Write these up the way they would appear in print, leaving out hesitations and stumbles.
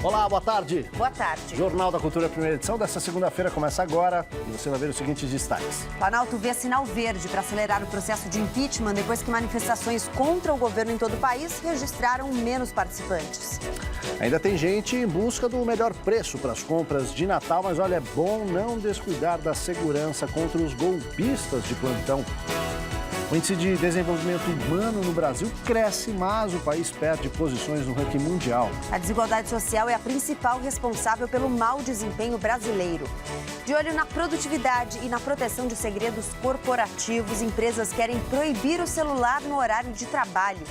Olá, boa tarde. Boa tarde. Jornal da Cultura, primeira edição desta segunda-feira começa agora e você vai ver os seguintes destaques. Planalto vê sinal verde para acelerar o processo de impeachment depois que manifestações contra o governo em todo o país registraram menos participantes. Ainda tem gente em busca do melhor preço para as compras de Natal, mas olha, é bom não descuidar da segurança contra os golpistas de plantão. O índice de desenvolvimento humano no Brasil cresce, mas o país perde posições no ranking mundial. A desigualdade social é a principal responsável pelo mau desempenho brasileiro. De olho na produtividade e na proteção de segredos corporativos, empresas querem proibir o celular no horário de trabalho.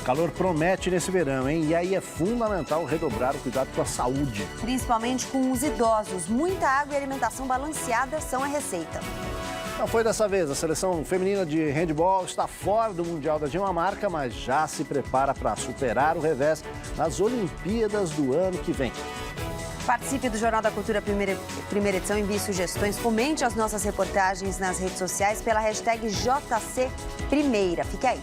O calor promete nesse verão, hein? E aí é fundamental redobrar o cuidado com a saúde. Principalmente com os idosos. Muita água e alimentação balanceada são a receita. Não foi dessa vez. A seleção feminina de handebol está fora do Mundial da Dinamarca, mas já se prepara para superar o revés nas Olimpíadas do ano que vem. Participe do Jornal da Cultura primeira edição, envie sugestões, comente as nossas reportagens nas redes sociais pela hashtag JCPrimeira. Fique aí.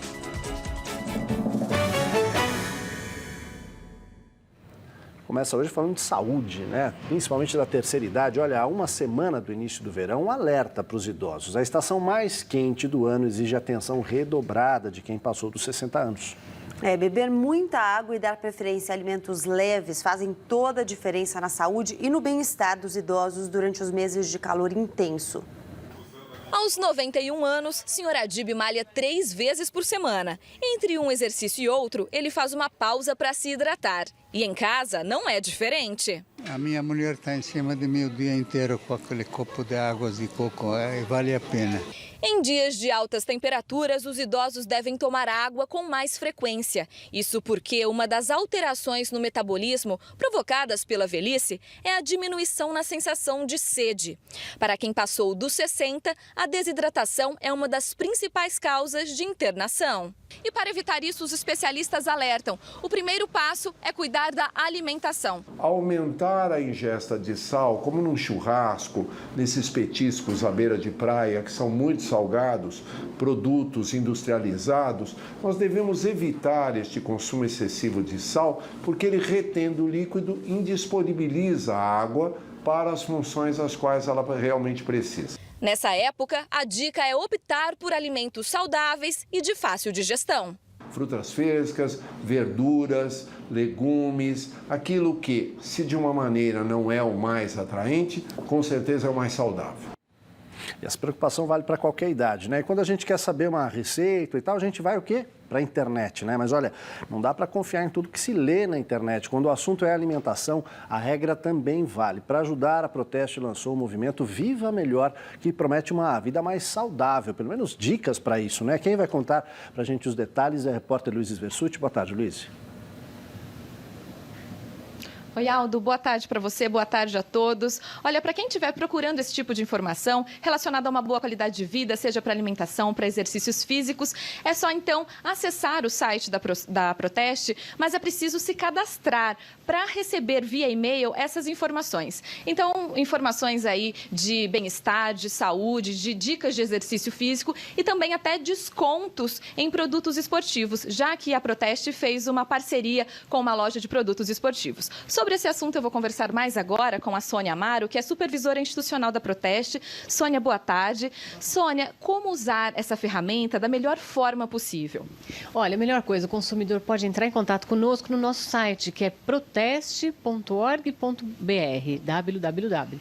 Começa hoje falando de saúde, né? Principalmente da terceira idade. Olha, há uma semana do início do verão, um alerta para os idosos. A estação mais quente do ano exige atenção redobrada de quem passou dos 60 anos. Beber muita água e dar preferência a alimentos leves fazem toda a diferença na saúde e no bem-estar dos idosos durante os meses de calor intenso. Aos 91 anos, Sr. Adib malha 3 vezes por semana. Entre um exercício e outro, ele faz uma pausa para se hidratar. E em casa não é diferente. A minha mulher está em cima de mim o dia inteiro com aquele copo de água de coco, vale a pena. Em dias de altas temperaturas, os idosos devem tomar água com mais frequência. Isso porque uma das alterações no metabolismo provocadas pela velhice é a diminuição na sensação de sede. Para quem passou dos 60, a desidratação é uma das principais causas de internação. E para evitar isso, os especialistas alertam: o primeiro passo é cuidar da alimentação. Aumentar a ingesta de sal, como num churrasco, nesses petiscos à beira de praia, que são muito salgados, produtos industrializados, nós devemos evitar este consumo excessivo de sal, porque ele, retendo o líquido, indisponibiliza a água para as funções às quais ela realmente precisa. Nessa época, a dica é optar por alimentos saudáveis e de fácil digestão. Frutas frescas, verduras, legumes, aquilo que, se de uma maneira não é o mais atraente, com certeza é o mais saudável. E essa preocupação vale para qualquer idade, né? E quando a gente quer saber uma receita e tal, a gente vai o quê? Para a internet, né? Mas olha, não dá para confiar em tudo que se lê na internet. Quando o assunto é alimentação, a regra também vale. Para ajudar, a Proteste lançou o movimento Viva Melhor, que promete uma vida mais saudável, pelo menos dicas para isso, né? Quem vai contar para a gente os detalhes é a repórter Luiz Versutti. Boa tarde, Luiz. Oi, Aldo, boa tarde para você, boa tarde a todos. Olha, para quem estiver procurando esse tipo de informação relacionada a uma boa qualidade de vida, seja para alimentação, para exercícios físicos, é só então acessar o site da Proteste, mas é preciso se cadastrar para receber via e-mail essas informações. Então, informações aí de bem-estar, de saúde, de dicas de exercício físico e também até descontos em produtos esportivos, já que a Proteste fez uma parceria com uma loja de produtos esportivos. Sobre esse assunto, eu vou conversar mais agora com a Sônia Amaro, que é supervisora institucional da Proteste. Sônia, boa tarde. Sônia, como usar essa ferramenta da melhor forma possível? Olha, a melhor coisa, o consumidor pode entrar em contato conosco no nosso site, que é proteste.org.br, www.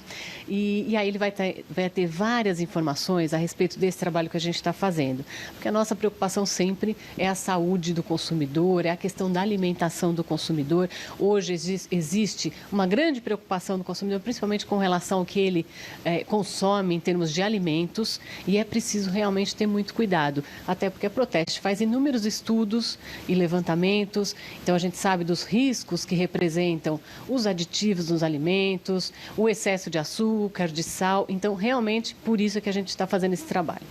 E aí ele vai ter várias informações a respeito desse trabalho que a gente está fazendo. Porque a nossa preocupação sempre é a saúde do consumidor, é a questão da alimentação do consumidor. Hoje existe uma grande preocupação do consumidor, principalmente com relação ao que ele consome em termos de alimentos, e é preciso realmente ter muito cuidado, até porque a Proteste faz inúmeros estudos e levantamentos, então a gente sabe dos riscos que representam os aditivos nos alimentos, o excesso de açúcar, de sal, então realmente por isso é que a gente está fazendo esse trabalho.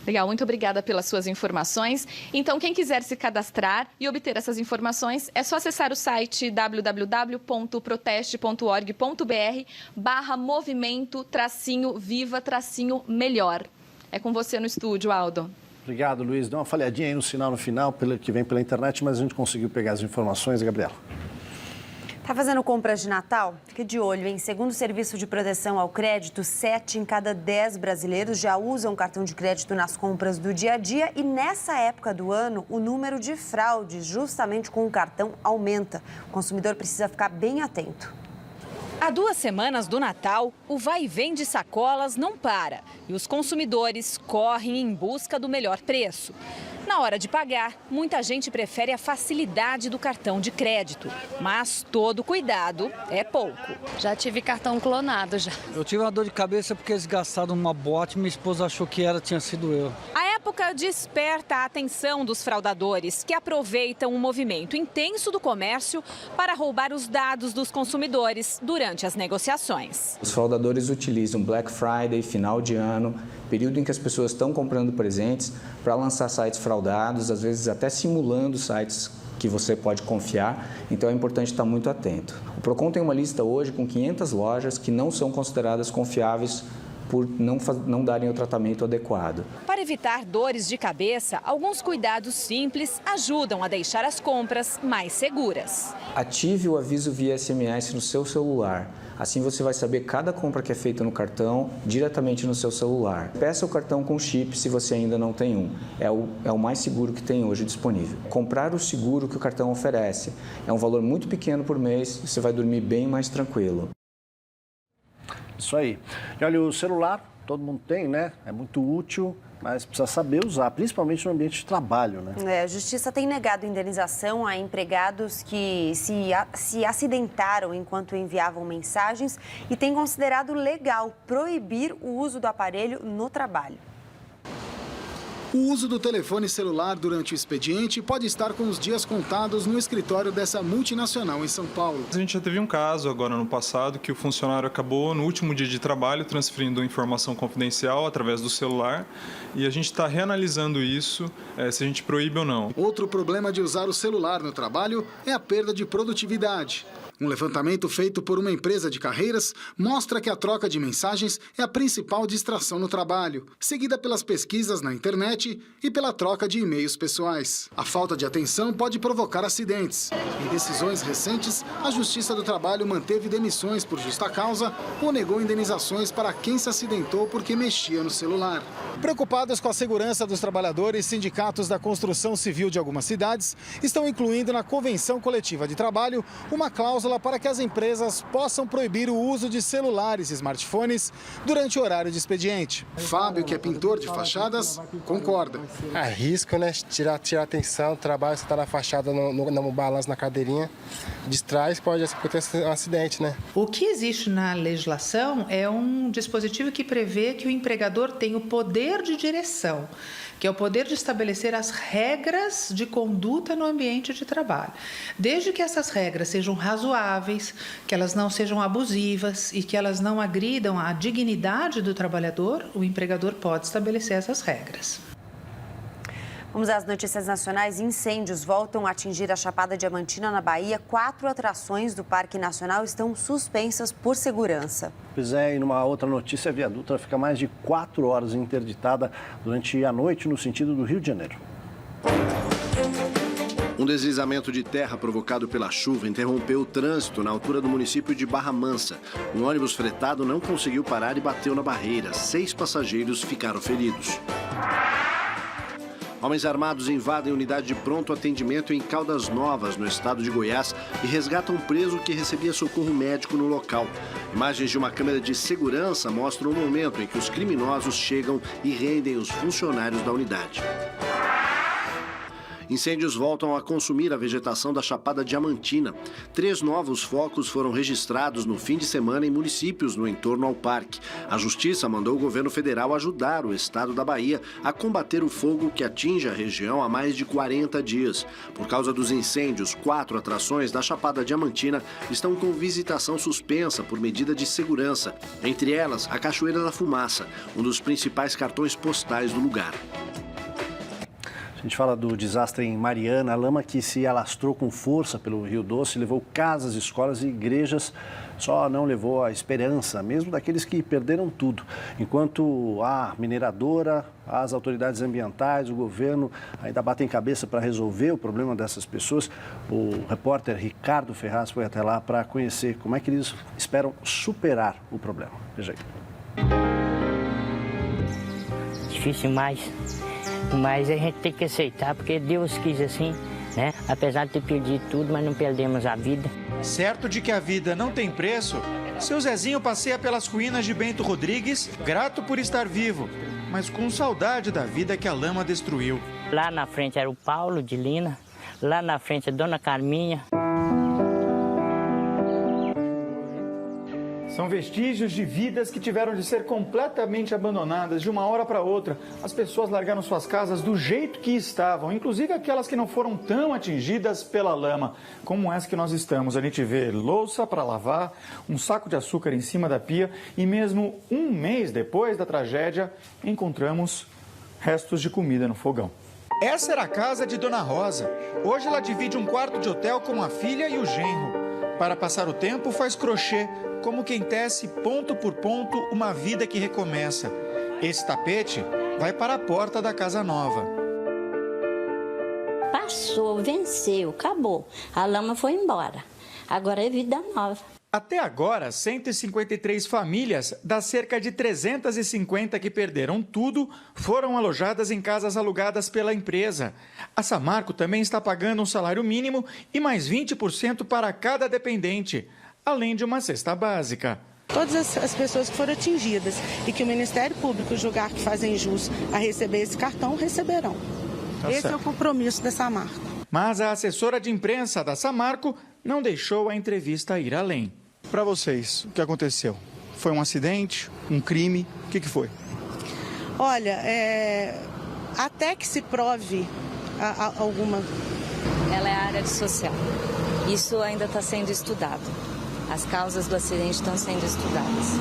Legal, muito obrigada pelas suas informações. Então, quem quiser se cadastrar e obter essas informações, é só acessar o site www.proteste.org.br/movimento-viva-melhor. É com você no estúdio, Aldo. Obrigado, Luiz. Deu uma falhadinha aí no sinal no final, que vem pela internet, mas a gente conseguiu pegar as informações, Gabriela. Tá fazendo compras de Natal? Fique de olho, hein? Segundo o Serviço de Proteção ao Crédito, 7 em cada 10 brasileiros já usam cartão de crédito nas compras do dia a dia e nessa época do ano, o número de fraudes justamente com o cartão aumenta. O consumidor precisa ficar bem atento. Há 2 semanas do Natal, o vai e vem de sacolas não para e os consumidores correm em busca do melhor preço. Na hora de pagar, muita gente prefere a facilidade do cartão de crédito, mas todo cuidado é pouco. Já tive cartão clonado já. Eu tive uma dor de cabeça porque eles gastaram numa boate e minha esposa achou que tinha sido eu. A época desperta a atenção dos fraudadores, que aproveitam um movimento intenso do comércio para roubar os dados dos consumidores durante as negociações. Os fraudadores utilizam Black Friday, final de ano, período em que as pessoas estão comprando presentes, para lançar sites fraudados, às vezes até simulando sites que você pode confiar, então é importante estar muito atento. O Procon tem uma lista hoje com 500 lojas que não são consideradas confiáveis por não darem o tratamento adequado. Para evitar dores de cabeça, alguns cuidados simples ajudam a deixar as compras mais seguras. Ative o aviso via SMS no seu celular. Assim você vai saber cada compra que é feita no cartão diretamente no seu celular. Peça o cartão com chip se você ainda não tem um. É o mais seguro que tem hoje disponível. Comprar o seguro que o cartão oferece. É um valor muito pequeno por mês e você vai dormir bem mais tranquilo. Isso aí. E olha, o celular, todo mundo tem, né? É muito útil, mas precisa saber usar, principalmente no ambiente de trabalho, né? A Justiça tem negado indenização a empregados que se acidentaram enquanto enviavam mensagens e tem considerado legal proibir o uso do aparelho no trabalho. O uso do telefone celular durante o expediente pode estar com os dias contados no escritório dessa multinacional em São Paulo. A gente já teve um caso agora no passado que o funcionário acabou no último dia de trabalho transferindo informação confidencial através do celular e a gente está reanalisando isso, se a gente proíbe ou não. Outro problema de usar o celular no trabalho é a perda de produtividade. Um levantamento feito por uma empresa de carreiras mostra que a troca de mensagens é a principal distração no trabalho, seguida pelas pesquisas na internet e pela troca de e-mails pessoais. A falta de atenção pode provocar acidentes. Em decisões recentes, a Justiça do Trabalho manteve demissões por justa causa ou negou indenizações para quem se acidentou porque mexia no celular. Preocupados com a segurança dos trabalhadores, sindicatos da construção civil de algumas cidades estão incluindo na Convenção Coletiva de Trabalho uma cláusula para que as empresas possam proibir o uso de celulares e smartphones durante o horário de expediente. Fábio, que é pintor de fachadas, concorda. Risco, né? Tirar a atenção do trabalho, você está na fachada, no balanço na cadeirinha, distrai, pode acontecer um acidente, né? O que existe na legislação é um dispositivo que prevê que o empregador tem o poder de direção, que é o poder de estabelecer as regras de conduta no ambiente de trabalho. Desde que essas regras sejam razoáveis, que elas não sejam abusivas e que elas não agridam a dignidade do trabalhador, o empregador pode estabelecer essas regras. Vamos às notícias nacionais. Incêndios voltam a atingir a Chapada Diamantina, na Bahia. 4 atrações do Parque Nacional estão suspensas por segurança. Pois é, e numa outra notícia, a Via Dutra fica mais de 4 horas interditada durante a noite no sentido do Rio de Janeiro. Um deslizamento de terra provocado pela chuva interrompeu o trânsito na altura do município de Barra Mansa. Um ônibus fretado não conseguiu parar e bateu na barreira. 6 passageiros ficaram feridos. Homens armados invadem unidade de pronto atendimento em Caldas Novas, no estado de Goiás, e resgatam um preso que recebia socorro médico no local. Imagens de uma câmera de segurança mostram o momento em que os criminosos chegam e rendem os funcionários da unidade. Incêndios voltam a consumir a vegetação da Chapada Diamantina. 3 novos focos foram registrados no fim de semana em municípios no entorno ao parque. A Justiça mandou o governo federal ajudar o estado da Bahia a combater o fogo que atinge a região há mais de 40 dias. Por causa dos incêndios, 4 atrações da Chapada Diamantina estão com visitação suspensa por medida de segurança. Entre elas, a Cachoeira da Fumaça, um dos principais cartões postais do lugar. A gente fala do desastre em Mariana, a lama que se alastrou com força pelo Rio Doce, levou casas, escolas e igrejas, só não levou a esperança, mesmo daqueles que perderam tudo. Enquanto a mineradora, as autoridades ambientais, o governo ainda batem cabeça para resolver o problema dessas pessoas, o repórter Ricardo Ferraz foi até lá para conhecer como é que eles esperam superar o problema. Veja aí. Difícil demais. Mas a gente tem que aceitar, porque Deus quis assim, né? Apesar de ter perdido tudo, mas não perdemos a vida. Certo de que a vida não tem preço, seu Zezinho passeia pelas ruínas de Bento Rodrigues, grato por estar vivo, mas com saudade da vida que a lama destruiu. Lá na frente era o Paulo de Lina, lá na frente a Dona Carminha. São vestígios de vidas que tiveram de ser completamente abandonadas de uma hora para outra. As pessoas largaram suas casas do jeito que estavam, inclusive aquelas que não foram tão atingidas pela lama, como essa que nós estamos. A gente vê louça para lavar, um saco de açúcar em cima da pia e mesmo um mês depois da tragédia, encontramos restos de comida no fogão. Essa era a casa de Dona Rosa. Hoje ela divide um quarto de hotel com a filha e o genro. Para passar o tempo, faz crochê, como quem tece ponto por ponto uma vida que recomeça. Esse tapete vai para a porta da casa nova. Passou, venceu, acabou. A lama foi embora. Agora é vida nova. Até agora, 153 famílias das cerca de 350 que perderam tudo foram alojadas em casas alugadas pela empresa. A Samarco também está pagando um salário mínimo e mais 20% para cada dependente, além de uma cesta básica. Todas as pessoas que foram atingidas e que o Ministério Público julgar que fazem jus a receber esse cartão, receberão. Esse é o compromisso da Samarco. Mas a assessora de imprensa da Samarco não deixou a entrevista ir além. Para vocês, o que aconteceu? Foi um acidente? Um crime? O que foi? Olha, até que se prove alguma... Ela é a área de social. Isso ainda está sendo estudado. As causas do acidente estão sendo estudadas.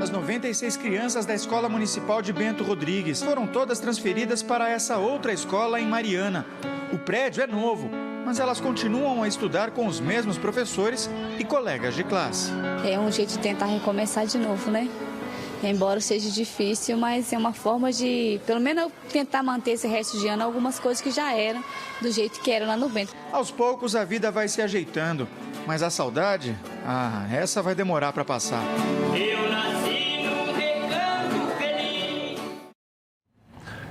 As 96 crianças da Escola Municipal de Bento Rodrigues foram todas transferidas para essa outra escola em Mariana. O prédio é novo, mas elas continuam a estudar com os mesmos professores e colegas de classe. É um jeito de tentar recomeçar de novo, né? Embora seja difícil, mas é uma forma de, pelo menos, tentar manter esse resto de ano algumas coisas que já eram do jeito que eram lá no Bento. Aos poucos a vida vai se ajeitando, mas a saudade, essa vai demorar para passar. Eu nasci no recanto feliz.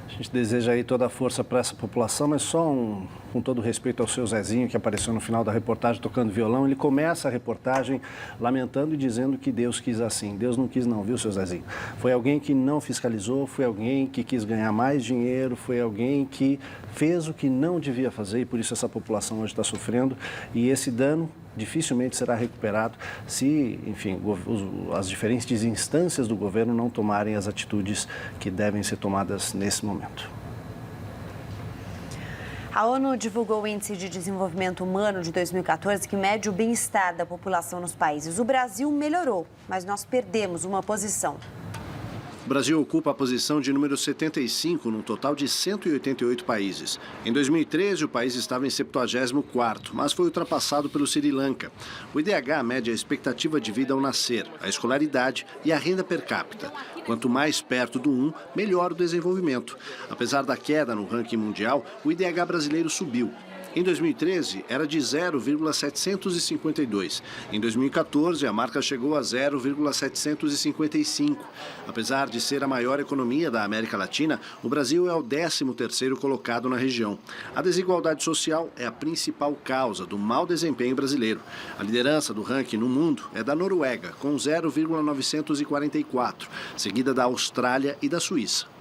A gente deseja aí toda a força para essa população, mas só com todo respeito ao seu Zezinho, que apareceu no final da reportagem tocando violão, ele começa a reportagem lamentando e dizendo que Deus quis assim. Deus não quis não, viu, seu Zezinho? Foi alguém que não fiscalizou, foi alguém que quis ganhar mais dinheiro, foi alguém que fez o que não devia fazer e por isso essa população hoje está sofrendo e esse dano dificilmente será recuperado se, enfim, as diferentes instâncias do governo não tomarem as atitudes que devem ser tomadas nesse momento. A ONU divulgou o Índice de Desenvolvimento Humano de 2014, que mede o bem-estar da população nos países. O Brasil melhorou, mas nós perdemos uma posição. O Brasil ocupa a posição de número 75 num total de 188 países. Em 2013, o país estava em 74º, mas foi ultrapassado pelo Sri Lanka. O IDH mede a expectativa de vida ao nascer, a escolaridade e a renda per capita. Quanto mais perto do 1, melhor o desenvolvimento. Apesar da queda no ranking mundial, o IDH brasileiro subiu. Em 2013, era de 0,752. Em 2014, a marca chegou a 0,755. Apesar de ser a maior economia da América Latina, o Brasil é o 13º colocado na região. A desigualdade social é a principal causa do mau desempenho brasileiro. A liderança do ranking no mundo é da Noruega, com 0,944, seguida da Austrália e da Suíça.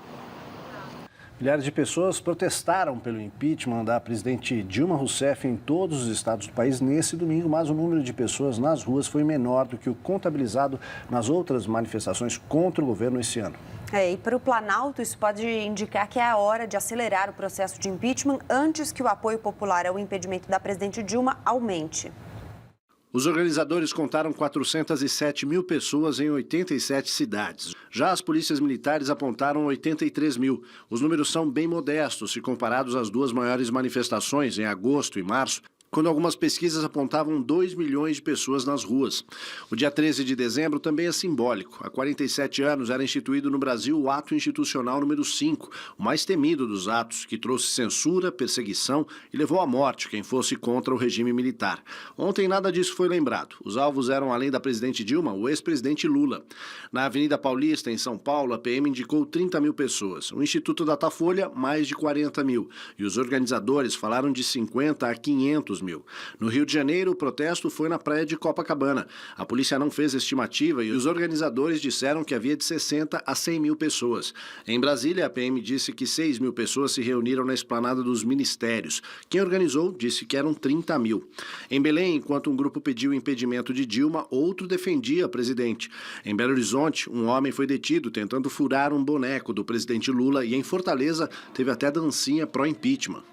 Milhares de pessoas protestaram pelo impeachment da presidente Dilma Rousseff em todos os estados do país nesse domingo, mas o número de pessoas nas ruas foi menor do que o contabilizado nas outras manifestações contra o governo esse ano. E para o Planalto, isso pode indicar que é a hora de acelerar o processo de impeachment antes que o apoio popular ao impedimento da presidente Dilma aumente. Os organizadores contaram 407 mil pessoas em 87 cidades. Já as polícias militares apontaram 83 mil. Os números são bem modestos se comparados às duas maiores manifestações, em agosto e março, quando algumas pesquisas apontavam 2 milhões de pessoas nas ruas. O dia 13 de dezembro também é simbólico. Há 47 anos era instituído no Brasil o Ato Institucional número 5, o mais temido dos atos, que trouxe censura, perseguição e levou à morte quem fosse contra o regime militar. Ontem nada disso foi lembrado. Os alvos eram, além da presidente Dilma, o ex-presidente Lula. Na Avenida Paulista, em São Paulo, a PM indicou 30 mil pessoas. O Instituto Datafolha, mais de 40 mil. E os organizadores falaram de 50 a 500 mil. No Rio de Janeiro, o protesto foi na praia de Copacabana. A polícia não fez estimativa e os organizadores disseram que havia de 60 a 100 mil pessoas. Em Brasília, a PM disse que 6 mil pessoas se reuniram na esplanada dos ministérios. Quem organizou disse que eram 30 mil. Em Belém, enquanto um grupo pediu o impedimento de Dilma, outro defendia a presidente. Em Belo Horizonte, um homem foi detido tentando furar um boneco do presidente Lula e em Fortaleza teve até dancinha pró-impeachment.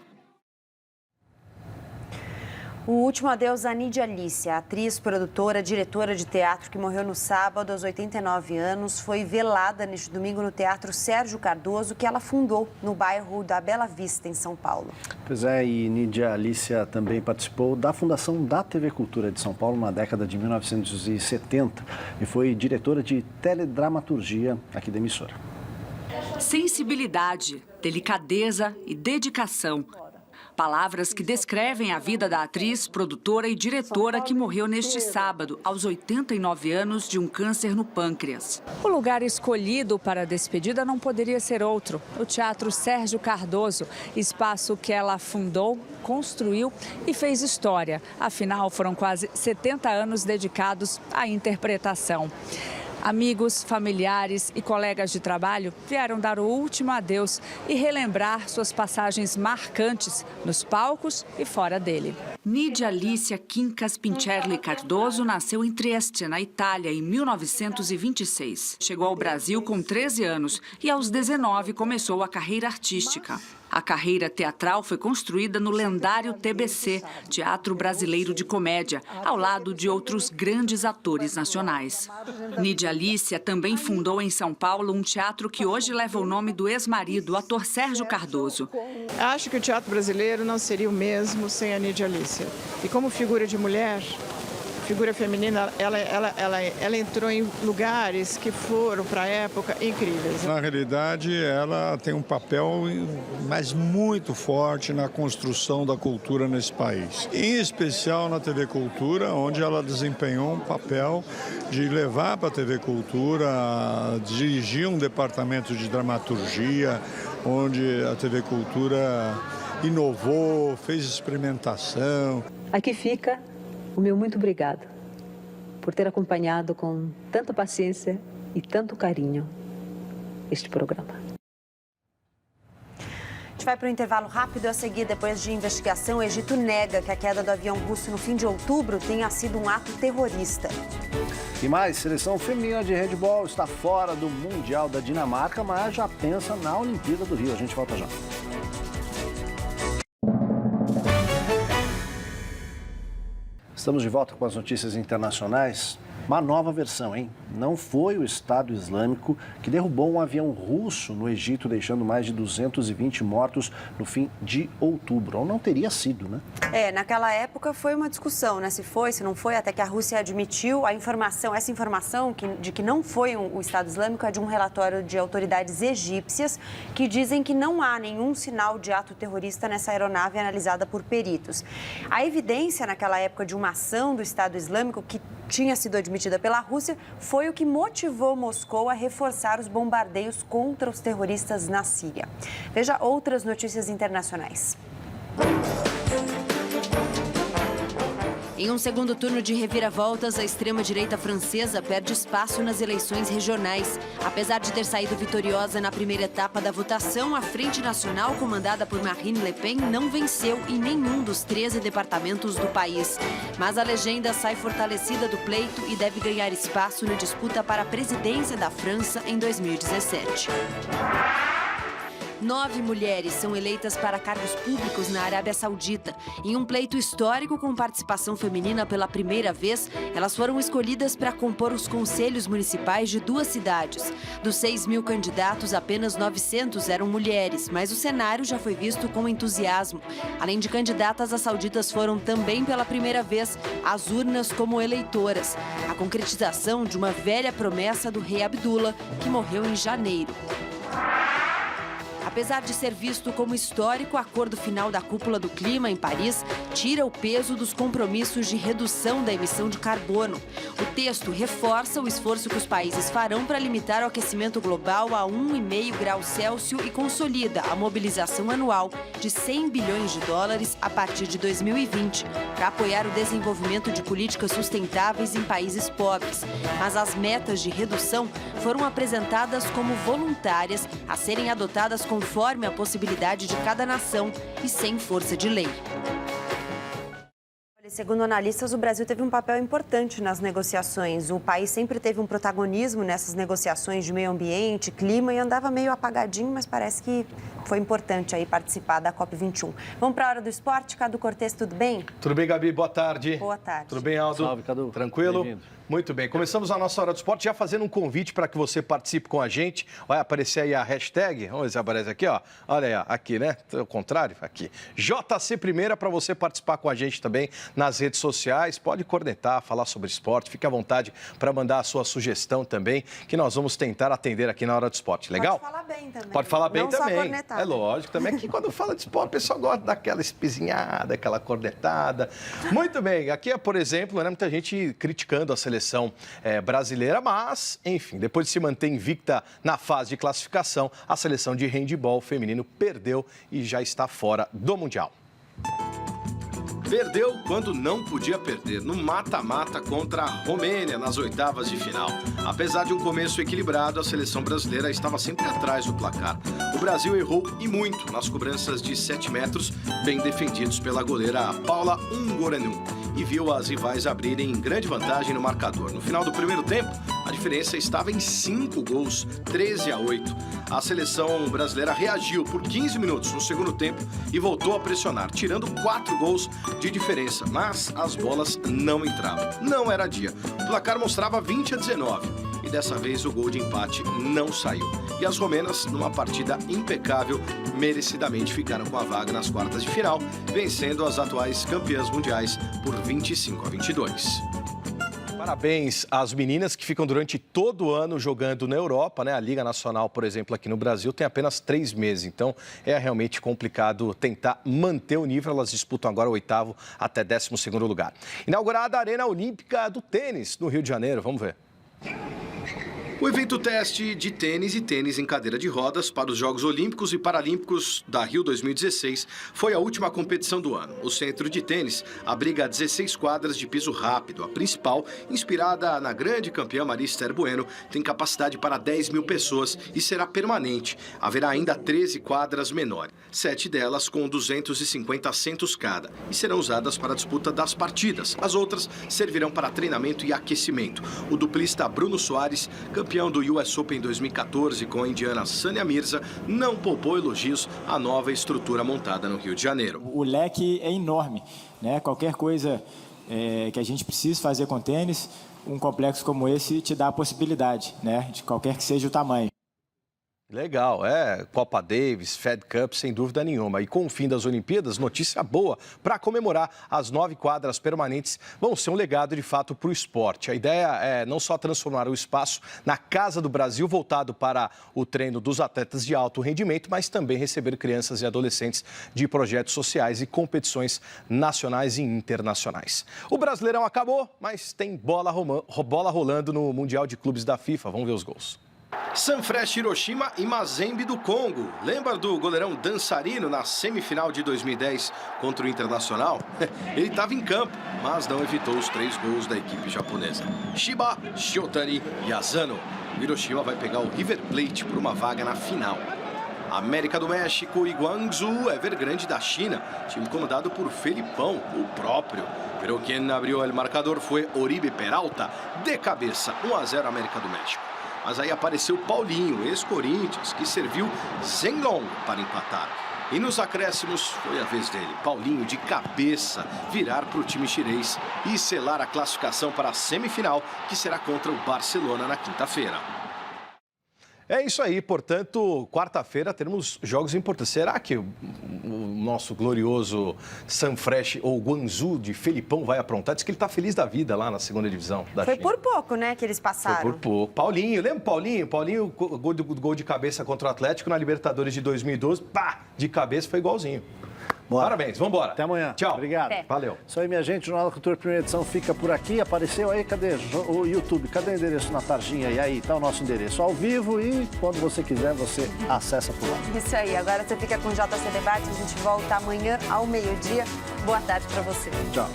O último adeus a Nidia Alicia, atriz, produtora, diretora de teatro que morreu no sábado aos 89 anos, foi velada neste domingo no Teatro Sérgio Cardoso, que ela fundou no bairro da Bela Vista, em São Paulo. Pois é, e Nidia Alicia também participou da fundação da TV Cultura de São Paulo na década de 1970 e foi diretora de teledramaturgia aqui da emissora. Sensibilidade, delicadeza e dedicação. Palavras que descrevem a vida da atriz, produtora e diretora que morreu neste sábado, aos 89 anos, de um câncer no pâncreas. O lugar escolhido para a despedida não poderia ser outro. O Teatro Sérgio Cardoso, espaço que ela fundou, construiu e fez história. Afinal, foram quase 70 anos dedicados à interpretação. Amigos, familiares e colegas de trabalho vieram dar o último adeus e relembrar suas passagens marcantes nos palcos e fora dele. Nidia Alicia Quincas Pincerli Cardoso nasceu em Trieste, na Itália, em 1926. Chegou ao Brasil com 13 anos e aos 19 começou a carreira artística. A carreira teatral foi construída no lendário TBC, Teatro Brasileiro de Comédia, ao lado de outros grandes atores nacionais. Nidia Alicia também fundou em São Paulo um teatro que hoje leva o nome do ex-marido, o ator Sérgio Cardoso. Acho que o teatro brasileiro não seria o mesmo sem a Nidia Alicia. E como figura de mulher, figura feminina, ela entrou em lugares que foram, para a época, incríveis. Na realidade, ela tem um papel, mas muito forte na construção da cultura nesse país. Em especial na TV Cultura, onde ela desempenhou um papel de levar para a TV Cultura, dirigir um departamento de dramaturgia, onde a TV Cultura inovou, fez experimentação. Aqui fica o meu muito obrigado por ter acompanhado com tanta paciência e tanto carinho este programa. A gente vai para um intervalo rápido. A seguir, depois de investigação, o Egito nega que a queda do avião russo no fim de outubro tenha sido um ato terrorista. E mais, seleção feminina de handebol está fora do Mundial da Dinamarca, mas já pensa na Olimpíada do Rio. A gente volta já. Estamos de volta com as notícias internacionais. Uma nova versão, hein? Não foi o Estado Islâmico que derrubou um avião russo no Egito, deixando mais de 220 mortos no fim de outubro. Ou não teria sido, né? Naquela época foi uma discussão, né? Se foi, se não foi, até que a Rússia admitiu essa informação de que não foi o Estado Islâmico é de um relatório de autoridades egípcias que dizem que não há nenhum sinal de ato terrorista nessa aeronave analisada por peritos. A evidência naquela época de uma ação do Estado Islâmico que tinha sido admitida pela Rússia foi o que motivou Moscou a reforçar os bombardeios contra os terroristas na Síria. Veja outras notícias internacionais. Em um segundo turno de reviravoltas, a extrema-direita francesa perde espaço nas eleições regionais. Apesar de ter saído vitoriosa na primeira etapa da votação, a Frente Nacional, comandada por Marine Le Pen, não venceu em nenhum dos 13 departamentos do país. Mas a legenda sai fortalecida do pleito e deve ganhar espaço na disputa para a presidência da França em 2017. 9 mulheres são eleitas para cargos públicos na Arábia Saudita. Em um pleito histórico com participação feminina pela primeira vez, elas foram escolhidas para compor os conselhos municipais de 2 cidades. Dos 6.000 candidatos, apenas 900 eram mulheres, mas o cenário já foi visto com entusiasmo. Além de candidatas, as sauditas foram também pela primeira vez às urnas como eleitoras. A concretização de uma velha promessa do rei Abdullah, que morreu em janeiro. Apesar de ser visto como histórico, o acordo final da Cúpula do Clima em Paris tira o peso dos compromissos de redução da emissão de carbono. O texto reforça o esforço que os países farão para limitar o aquecimento global a 1,5 graus Celsius e consolida a mobilização anual de 100 bilhões de dólares a partir de 2020 para apoiar o desenvolvimento de políticas sustentáveis em países pobres. Mas as metas de redução foram apresentadas como voluntárias a serem adotadas conforme a possibilidade de cada nação e sem força de lei. Segundo analistas, o Brasil teve um papel importante nas negociações. O país sempre teve um protagonismo nessas negociações de meio ambiente, clima, e andava meio apagadinho, mas parece que foi importante aí participar da COP21. Vamos para a hora do esporte. Cadu Cortez, tudo bem? Tudo bem, Gabi? Boa tarde. Boa tarde. Tudo bem, Aldo? Salve, Cadu. Tranquilo? Muito bem. Começamos a nossa hora do esporte já fazendo um convite para que você participe com a gente. Vai aparecer aí a hashtag. Vamos ver se aparece aqui, ó. Olha aí, aqui, né? Ao contrário, aqui. JC Primeira para você participar com a gente também nas redes sociais. Pode cornetar, falar sobre esporte. Fique à vontade para mandar a sua sugestão também, que nós vamos tentar atender aqui na hora do esporte. Legal? Pode falar bem também. Pode falar bem não também. Só cornetar. É lógico também que quando fala de esporte, o pessoal gosta daquela espizinhada, aquela cornetada. Muito bem. Aqui é, por exemplo, né, muita gente criticando a seleção brasileira, mas, enfim, depois de se manter invicta na fase de classificação, a seleção de handebol feminino perdeu e já está fora do Mundial. Perdeu quando não podia perder, no mata-mata contra a Romênia, nas oitavas de final. Apesar de um começo equilibrado, a seleção brasileira estava sempre atrás do placar. O Brasil errou e muito nas cobranças de 7 metros, bem defendidos pela goleira Paula Ungureanu, e viu as rivais abrirem grande vantagem no marcador. No final do primeiro tempo, a diferença estava em 5 gols, 13-8. A seleção brasileira reagiu por 15 minutos no segundo tempo e voltou a pressionar, tirando 4 gols de diferença, mas as bolas não entravam. Não era dia. O placar mostrava 20-19 e dessa vez o gol de empate não saiu. E as romenas, numa partida impecável, merecidamente ficaram com a vaga nas quartas de final, vencendo as atuais campeãs mundiais por 25-22. Parabéns às meninas que ficam durante todo o ano jogando na Europa, né? A Liga Nacional, por exemplo, aqui no Brasil tem apenas 3 meses, então é realmente complicado tentar manter o nível. Elas disputam agora o 8º até 12º lugar. Inaugurada a Arena Olímpica do Tênis, no Rio de Janeiro, vamos ver. O evento teste de tênis e tênis em cadeira de rodas para os Jogos Olímpicos e Paralímpicos da Rio 2016 foi a última competição do ano. O centro de tênis abriga 16 quadras de piso rápido. A principal, inspirada na grande campeã Maria Esther Bueno, tem capacidade para 10 mil pessoas e será permanente. Haverá ainda 13 quadras menores, 7 delas com 250 assentos cada, e serão usadas para a disputa das partidas. As outras servirão para treinamento e aquecimento. O duplista Bruno Soares, campeão do US Open 2014 com a indiana Sania Mirza, não poupou elogios à nova estrutura montada no Rio de Janeiro. O leque é enorme, né? Qualquer coisa que a gente precise fazer com tênis, um complexo como esse te dá a possibilidade, né? De qualquer que seja o tamanho. Legal, Copa Davis, Fed Cup, sem dúvida nenhuma. E com o fim das Olimpíadas, notícia boa, para comemorar as 9 quadras permanentes vão ser um legado de fato para o esporte. A ideia é não só transformar o espaço na Casa do Brasil, voltado para o treino dos atletas de alto rendimento, mas também receber crianças e adolescentes de projetos sociais e competições nacionais e internacionais. O Brasileirão acabou, mas tem bola rolando no Mundial de Clubes da FIFA. Vamos ver os gols. Sanfrecce Hiroshima e Mazembe do Congo. Lembra do goleirão dançarino na semifinal de 2010 contra o Internacional? Ele estava em campo, mas não evitou os 3 gols da equipe japonesa. Shiba, Shiotani e Asano. O Hiroshima vai pegar o River Plate por uma vaga na final. América do México e Guangzhou, Evergrande da China. Time comandado por Felipão, o próprio. Pero quem abriu o marcador foi Oribe Peralta, de cabeça, 1-0 América do México. Mas aí apareceu Paulinho, ex-Corinthians, que serviu Zenlong para empatar. E nos acréscimos foi a vez dele, Paulinho, de cabeça, virar para o time chinês e selar a classificação para a semifinal, que será contra o Barcelona na quinta-feira. É isso aí, portanto, quarta-feira teremos jogos importantes. Será que o nosso glorioso Sanfrecce ou Guangzhou de Felipão vai aprontar? Diz que ele está feliz da vida lá na segunda divisão da Foi China. por pouco, né, que eles passaram. Foi por pouco. Paulinho, lembra o Paulinho? Paulinho, gol de cabeça contra o Atlético na Libertadores de 2012, pá, de cabeça foi igualzinho. Bora. Parabéns, vamos embora. Até amanhã. Tchau. Obrigado. Até. Valeu. Isso aí, minha gente. O Jornal da Cultura, primeira edição, fica por aqui. Apareceu aí, cadê o YouTube? Cadê o endereço na tarjinha? E aí, tá o nosso endereço ao vivo e quando você quiser, você acessa por lá. Isso aí, agora você fica com o JC Debate. A gente volta amanhã ao meio-dia. Boa tarde para você. Tchau.